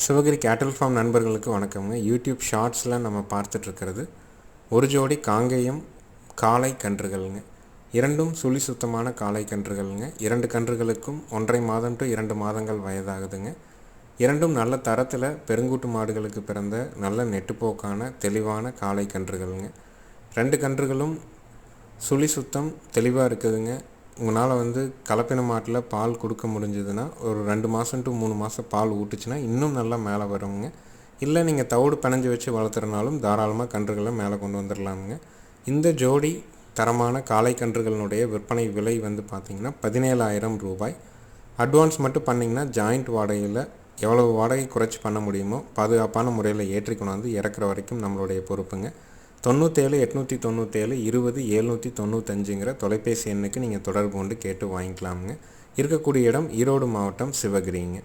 சிவகிரி கேட்டில் ஃபார்ம் நண்பர்களுக்கு வணக்கம்ங்க. யூடியூப் ஷார்ட்ஸில் நம்ம பார்த்துட்ருக்கிறது ஒரு ஜோடி காங்கேயம் காளை கன்றுகள்ங்க. இரண்டும் சுழி சுத்தமான காளை கன்றுகள்ங்க. 2 கன்றுகளுக்கும் 1.5 மாதம் டு 2 மாதங்கள் வயதாகுதுங்க. இரண்டும் நல்ல தரத்தில் பெருங்கூட்டு மாடுகளுக்கு பிறந்த நல்ல நெட்டுப்போக்கான தெளிவான காளை கன்றுகள்ங்க. 2 கன்றுகளும் சுழி சுத்தம் தெளிவாக இருக்குதுங்க. உங்களால் கலப்பின மாட்டில் பால் கொடுக்க முடிஞ்சதுன்னா ஒரு 2 மாதம் டு 3 மாதம் பால் ஊட்டுச்சுன்னா இன்னும் நல்லா மேலே வருங்க. இல்லை நீங்கள் தவிடு பிணைஞ்சி வச்சு வளர்த்துறனாலும் தாராளமாக கன்றுகளை மேலே கொண்டு வந்துடலாமுங்க. இந்த ஜோடி தரமான காளை கன்றுகளினுடைய விற்பனை விலை பார்த்திங்கன்னா 17,000 ரூபாய். அட்வான்ஸ் மட்டும் பண்ணிங்கன்னா ஜாயிண்ட் வாடகையில் எவ்வளவு வாடகை குறைச்சி பண்ண முடியுமோ பாதுகாப்பான முறையில் ஏற்றி கொண்டாந்து இறக்குற வரைக்கும் நம்மளுடைய பொறுப்புங்க. 97 897 20 795ங்கிற தொலைபேசி எண்ணுக்கு நீங்கள் தொடர்பு கொண்டு கேட்டு வாங்கிக்கலாமுங்க. இருக்கக்கூடிய இடம் ஈரோடு மாவட்டம் சிவகிரிங்க.